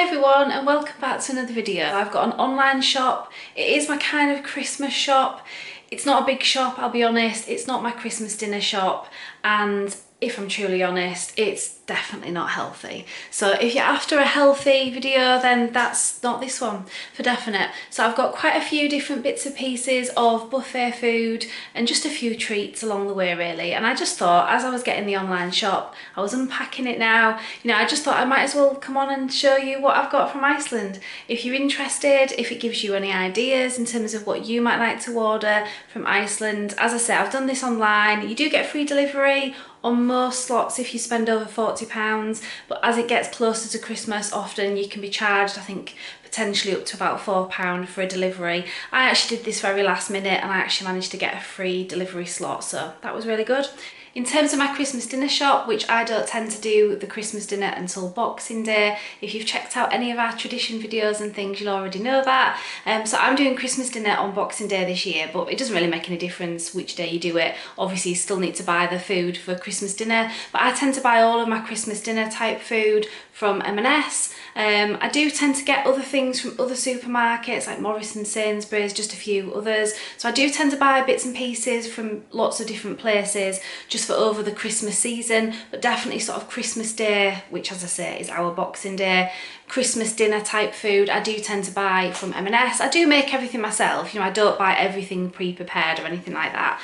everyone and welcome back to another video. I've got an online shop. It is my kind of Christmas shop. It's not a big shop, I'll be honest. It's not my Christmas dinner shop, and if I'm truly honest, it's definitely not healthy. So if you're after a healthy video, then that's not this one for definite. So I've got quite a few different bits and pieces of buffet food and just a few treats along the way really. And I just thought, as I was getting the online shop, I was unpacking it now, you know, I just thought I might as well come on and show you what I've got from Iceland. If you're interested, if it gives you any ideas in terms of what you might like to order from Iceland. As I say, I've done this online. You do get free delivery on most slots if you spend over £40, but as it gets closer to Christmas, often you can be charged, I think, potentially up to about £4 for a delivery. I actually did this very last minute and I actually managed to get a free delivery slot, so that was really good. In terms of my Christmas dinner shop, which I don't tend to do the Christmas dinner until Boxing Day. If you've checked out any of our tradition videos and things, you'll already know that. So I'm doing Christmas dinner on Boxing Day this year, but it doesn't really make any difference which day you do it. Obviously, you still need to buy the food for Christmas dinner, but I tend to buy all of my Christmas dinner type food from M&S. I do tend to get other things from other supermarkets like Morrisons, Sainsbury's, just a few others. So I do tend to buy bits and pieces from lots of different places just for over the Christmas season, but definitely sort of Christmas Day, which as I say is our Boxing Day, Christmas dinner type food, I do tend to buy from M&S. I do make everything myself, you know, I don't buy everything pre-prepared or anything like that,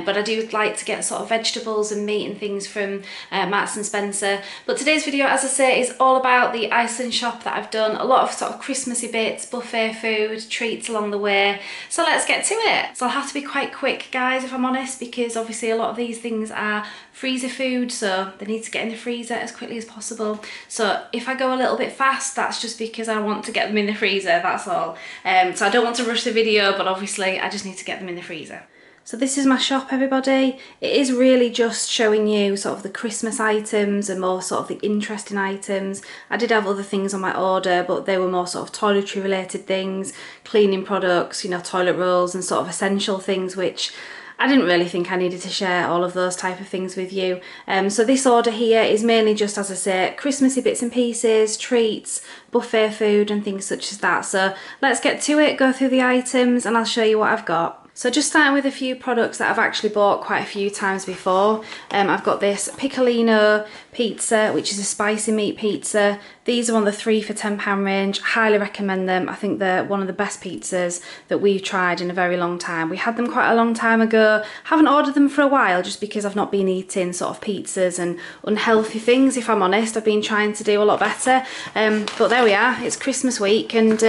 but I do like to get sort of vegetables and meat and things from Marks and Spencer. But today's video, as I say, is all about the Iceland shop that I've done. A lot of sort of Christmassy bits, buffet food, treats along the way. So let's get to it. So I'll have to be quite quick, guys, if I'm honest, because obviously a lot of these things are freezer food, so they need to get in the freezer as quickly as possible. So if I go a little bit fast, that's just because I want to get them in the freezer, that's all. So I don't want to rush the video, but obviously I just need to get them in the freezer. So this is my shop, everybody. It is really just showing you sort of the Christmas items and more sort of the interesting items. I did have other things on my order, but they were more sort of toiletry related things, cleaning products, you know, toilet rolls and sort of essential things, which I didn't really think I needed to share all of those type of things with you. So this order here is mainly just, as I say, Christmassy bits and pieces, treats, buffet food and things such as that. So let's get to it, go through the items and I'll show you what I've got. So just starting with a few products that I've actually bought quite a few times before. I've got this Piccolino pizza, which is a spicy meat pizza. These are on the 3 for £10 range. Highly recommend them. I think they're one of the best pizzas that we've tried in a very long time. We had them quite a long time ago. Haven't ordered them for a while just because I've not been eating sort of pizzas and unhealthy things, if I'm honest. I've been trying to do a lot better. But there we are. It's Christmas week and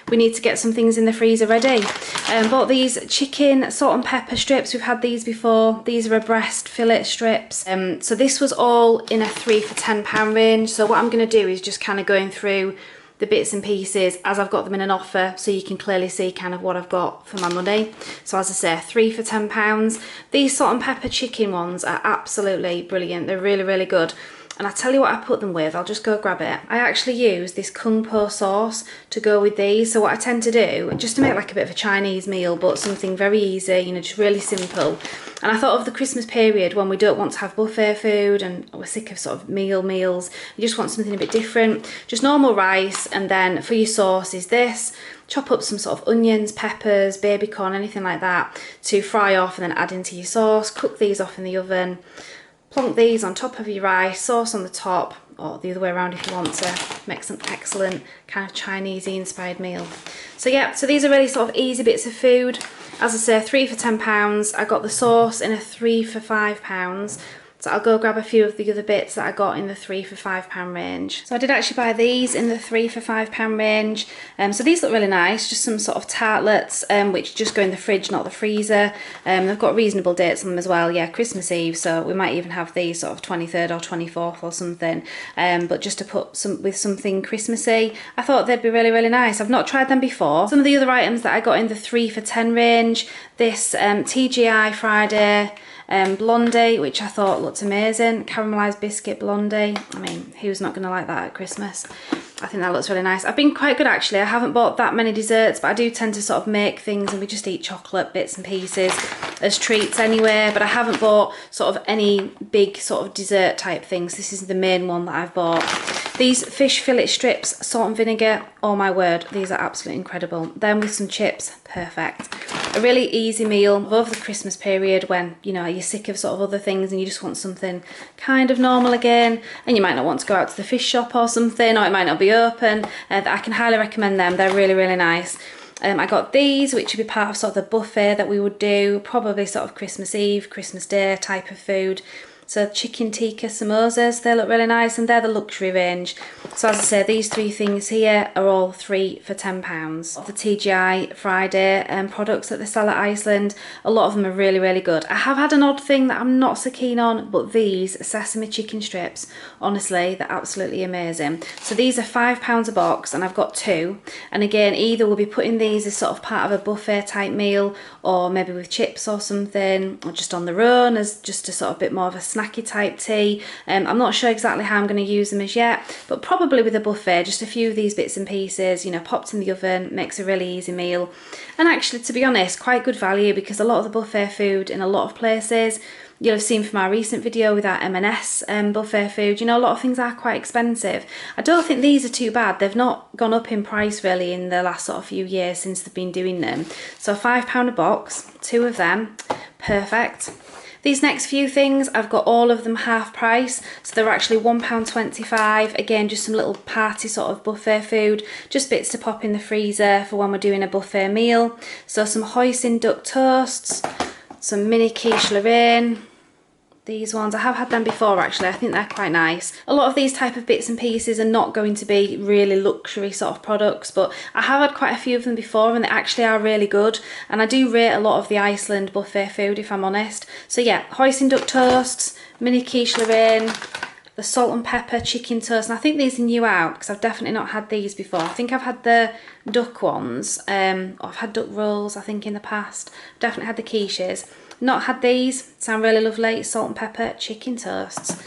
we need to get some things in the freezer ready. Bought these chicken salt and pepper strips. We've had these before. These are a breast fillet strips. So this was all in a 3 for £10 range. So what I'm going to do is just kind of going through the bits and pieces as I've got them in an offer, so you can clearly see kind of what I've got for my money. So as I say, 3 for £10. These salt and pepper chicken ones are absolutely brilliant. They're really, really good. And I'll tell you what I put them with. I'll just go grab it. I actually use this Kung Po sauce to go with these. So what I tend to do, just to make like a bit of a Chinese meal, but something very easy, you know, just really simple. And I thought of the Christmas period when we don't want to have buffet food and we're sick of sort of meals. You just want something a bit different. Just normal rice, and then for your sauce is this. Chop up some sort of onions, peppers, baby corn, anything like that to fry off and then add into your sauce. Cook these off in the oven. Plonk these on top of your rice, sauce on the top, or the other way around if you want to make some excellent kind of Chinese-y inspired meal. So yeah, so these are really sort of easy bits of food. As I say, 3 for £10. I got the sauce in a 3 for £5. So I'll go grab a few of the other bits that I got in the 3 for £5 range. So I did actually buy these in the 3 for £5 range. So these look really nice, just some sort of tartlets, which just go in the fridge, not the freezer. They've got reasonable dates on them as well. Yeah, Christmas Eve, so we might even have these sort of 23rd or 24th or something. But just to put some with something Christmassy, I thought they'd be really, really nice. I've not tried them before. Some of the other items that I got in the 3 for £10 range, this TGI Friday blondie, which I thought looked amazing. Caramelised biscuit blondie. I mean, who's not going to like that at Christmas? I think that looks really nice. I've been quite good actually. I haven't bought that many desserts, but I do tend to sort of make things and we just eat chocolate bits and pieces as treats anyway, but I haven't bought sort of any big sort of dessert type things. This is the main one that I've bought. These fish fillet strips, salt and vinegar, oh my word, these are absolutely incredible. Then with some chips, perfect. A really easy meal over the Christmas period when, you know, you're sick of sort of other things and you just want something kind of normal again, and you might not want to go out to the fish shop or something, or it might not be open. I can highly recommend them. They're really, really nice. I got these, which would be part of sort of the buffet that we would do, probably sort of Christmas Eve, Christmas Day type of food. So chicken tikka samosas, they look really nice, and they're the luxury range. So as I say, these three things here are all 3 for £10. The TGI Friday products that they sell at Iceland, a lot of them are really, really good. I have had an odd thing that I'm not so keen on, but these sesame chicken strips, honestly, they're absolutely amazing. So these are £5 a box, and I've got 2. And again, either we'll be putting these as sort of part of a buffet type meal, or maybe with chips or something, or just on their own as just a sort of bit more of a snacky type tea. I'm not sure exactly how I'm going to use them as yet, but probably with a buffet, just a few of these bits and pieces, you know, popped in the oven, makes a really easy meal. And actually, to be honest, quite good value, because a lot of the buffet food in a lot of places, you'll have seen from our recent video with our M&S buffet food, you know, a lot of things are quite expensive. I don't think these are too bad. They've not gone up in price really in the last sort of few years since they've been doing them. So £5 a box, 2 of them, perfect. These next few things, I've got all of them half price, so they're actually £1.25. Again, just some little party sort of buffet food, just bits to pop in the freezer for when we're doing a buffet meal. So some hoisin duck toasts, some mini quiche Lorraine. These ones, I have had them before actually, I think they're quite nice. A lot of these type of bits and pieces are not going to be really luxury sort of products, but I have had quite a few of them before and they actually are really good. And I do rate a lot of the Iceland buffet food, if I'm honest. So yeah, hoisin duck toasts, mini quiche Lorraine, the salt and pepper chicken toast, and I think these are new out because I've definitely not had these before. I think I've had the duck ones, I've had duck rolls I think in the past. I've definitely had the quiches. Not had these, sound really lovely, salt and pepper chicken toasts.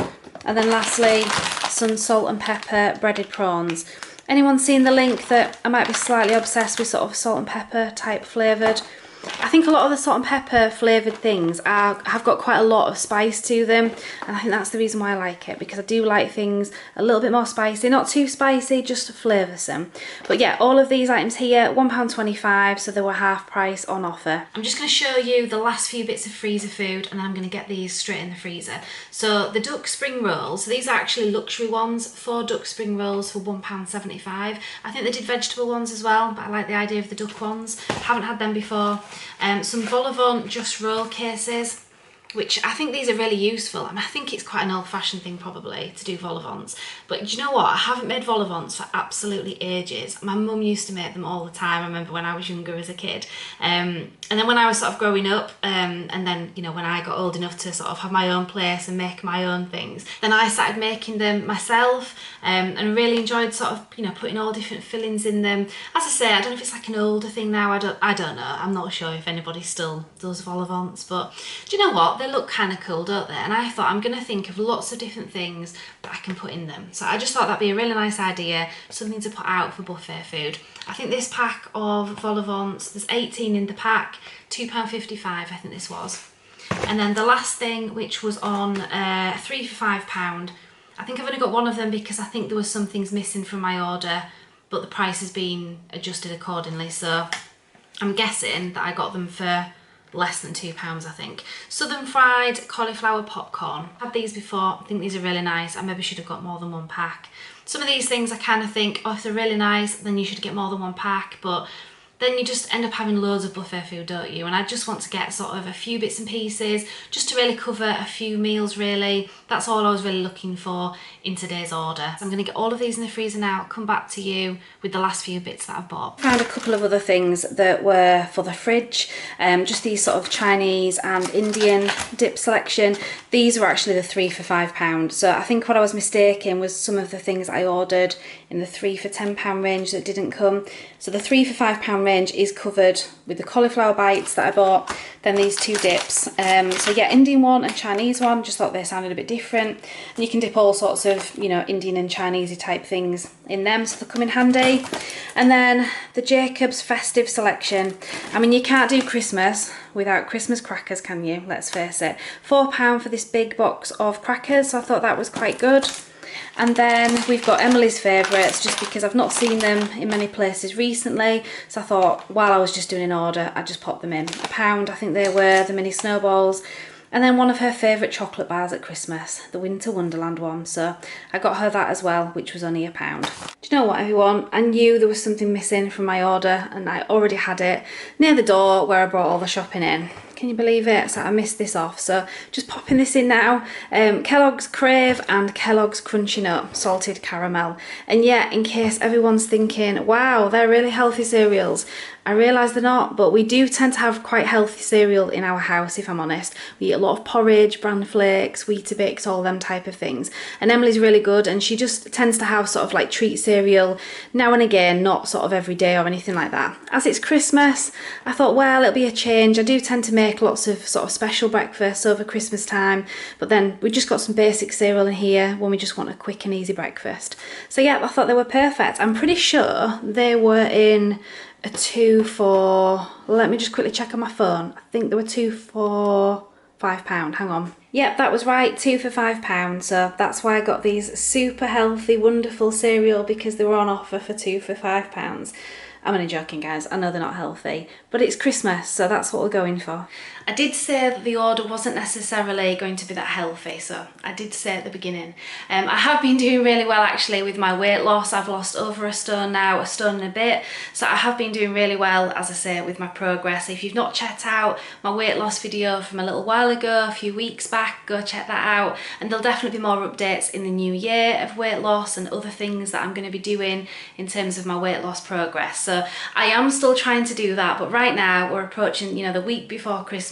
And then lastly, some salt and pepper breaded prawns. Anyone seen the link that I might be slightly obsessed with sort of salt and pepper type flavoured? I think a lot of the salt and pepper flavoured things have got quite a lot of spice to them, and I think that's the reason why I like it, because I do like things a little bit more spicy, not too spicy, just flavoursome. But yeah, all of these items here, £1.25, so they were half price on offer. I'm just going to show you the last few bits of freezer food, and then I'm going to get these straight in the freezer. So the duck spring rolls, so these are actually luxury ones, 4 duck spring rolls for £1.75. I think they did vegetable ones as well, but I like the idea of the duck ones. Haven't had them before. Some vol-au-vent just roll cases, which I think these are really useful. I mean, I think it's quite an old-fashioned thing probably to do vol-au-vents, but do you know what? I haven't made vol-au-vents for absolutely ages. My mum used to make them all the time, I remember when I was younger as a kid. And then when I was sort of growing up, and then, you know, when I got old enough to sort of have my own place and make my own things, then I started making them myself, and really enjoyed sort of, you know, putting all different fillings in them. As I say, I don't know if it's like an older thing now, I don't know. I'm not sure if anybody still does vol-au-vents, but do you know what? They look kind of cool, don't they? And I thought I'm going to think of lots of different things that I can put in them. So I just thought that'd be a really nice idea, something to put out for buffet food. I think this pack of vol-au-vents, there's 18 in the pack, £2.55 I think this was. And then the last thing, which was on 3 for £5, I think I've only got one of them because I think there was some things missing from my order, but the price has been adjusted accordingly. So I'm guessing that I got them for less than £2 I think. Southern fried cauliflower popcorn. I've had these before, I think these are really nice. I maybe should have got more than one pack. Some of these things I kind of think, oh, if they're really nice, then you should get more than one pack, but then you just end up having loads of buffet food, don't you? And I just want to get sort of a few bits and pieces, just to really cover a few meals really. That's all I was really looking for in today's order. So I'm gonna get all of these in the freezer now, come back to you with the last few bits that I've bought. Found a couple of other things that were for the fridge, just these sort of Chinese and Indian dip selection. These were actually the 3 for £5. So I think what I was mistaken was some of the things I ordered in the 3 for £10 range that didn't come. So the 3 for £5 range is covered with the cauliflower bites that I bought, then these 2 dips. So yeah, Indian one and Chinese one, just thought they sounded a bit different. And you can dip all sorts of, you know, Indian and Chinese type things in them, so they come in handy. And then the Jacob's festive selection. I mean, you can't do Christmas without Christmas crackers, can you? Let's face it. £4 for this big box of crackers, so I thought that was quite good. And then we've got Emily's favourites, just because I've not seen them in many places recently. So I thought while I was just doing an order, I'd just pop them in. £1, I think they were, the mini snowballs. And then one of her favourite chocolate bars at Christmas, the Winter Wonderland one. So I got her that as well, which was only £1. Do you know what, everyone? I knew there was something missing from my order, and I already had it near the door where I brought all the shopping in. Can you believe it? So I missed this off. So just popping this in now. Kellogg's Crave and Kellogg's Crunchy Nut Salted Caramel. And yeah, in case everyone's thinking, wow, they're really healthy cereals. I realise they're not, but we do tend to have quite healthy cereal in our house, if I'm honest. We eat a lot of porridge, bran flakes, Weetabix, all them type of things. And Emily's really good, and she just tends to have sort of like treat cereal now and again, not sort of every day or anything like that. As it's Christmas, I thought, well, it'll be a change. I do tend to make lots of sort of special breakfasts over Christmas time, but then we just got some basic cereal in here when we just want a quick and easy breakfast. So yeah, I thought they were perfect. I'm pretty sure they were in a 2 for, let me just quickly check on my phone. I think there were 2 for £5. Hang on. Yep, that was right, 2 for £5. So that's why I got these super healthy, wonderful cereal, because they were on offer for 2 for £5. I'm only joking, guys. I know they're not healthy, but it's Christmas, so that's what we're going for. I did say that the order wasn't necessarily going to be that healthy, so I did say at the beginning. I have been doing really well actually with my weight loss. I've lost over a stone now, a stone and a bit, so I have been doing really well, as I say, with my progress. If you've not checked out my weight loss video from a little while ago, a few weeks back, go check that out, and there'll definitely be more updates in the new year of weight loss and other things that I'm going to be doing in terms of my weight loss progress. So I am still trying to do that, but right now we're approaching, you know, the week before Christmas.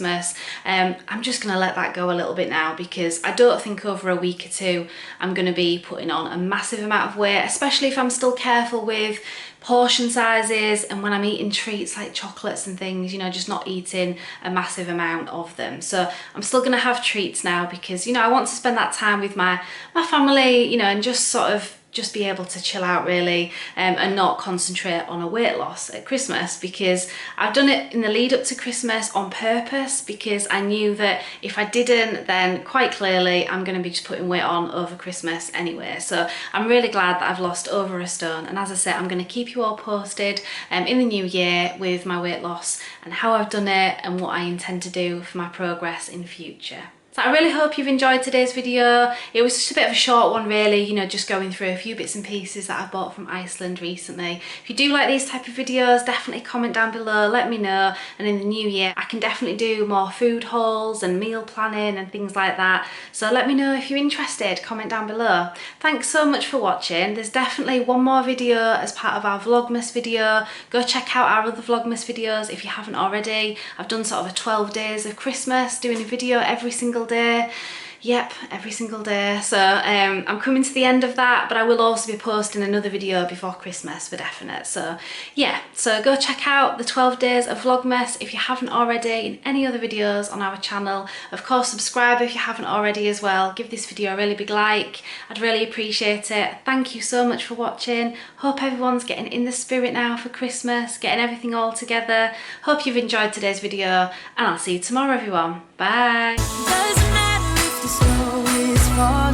I'm just going to let that go a little bit now, because I don't think over a week or two I'm going to be putting on a massive amount of weight, especially if I'm still careful with portion sizes and when I'm eating treats like chocolates and things, you know, just not eating a massive amount of them. So I'm still going to have treats now, because, you know, I want to spend that time with my family, you know, and just sort of just be able to chill out really, and not concentrate on a weight loss at Christmas, because I've done it in the lead up to Christmas on purpose, because I knew that if I didn't, then quite clearly I'm going to be just putting weight on over Christmas anyway. So I'm really glad that I've lost over a stone, and as I said, I'm going to keep you all posted in the new year with my weight loss and how I've done it and what I intend to do for my progress in future. So I really hope you've enjoyed today's video. It was just a bit of a short one really, you know, just going through a few bits and pieces that I bought from Iceland recently. If you do like these type of videos, definitely comment down below, let me know, and in the new year I can definitely do more food hauls and meal planning and things like that. So let me know if you're interested, comment down below. Thanks so much for watching. There's definitely one more video as part of our Vlogmas video. Go check out our other Vlogmas videos if you haven't already. I've done sort of a 12 days of Christmas, doing a video every single day. Yep, every single day. So I'm coming to the end of that, but I will also be posting another video before Christmas for definite. So yeah, so go check out the 12 days of Vlogmas if you haven't already, and any other videos on our channel. Of course, subscribe if you haven't already as well. Give this video a really big like. I'd really appreciate it. Thank you so much for watching. Hope everyone's getting in the spirit now for Christmas, getting everything all together. Hope you've enjoyed today's video, and I'll see you tomorrow, everyone. Bye. Doesn't matter if the snow is falling.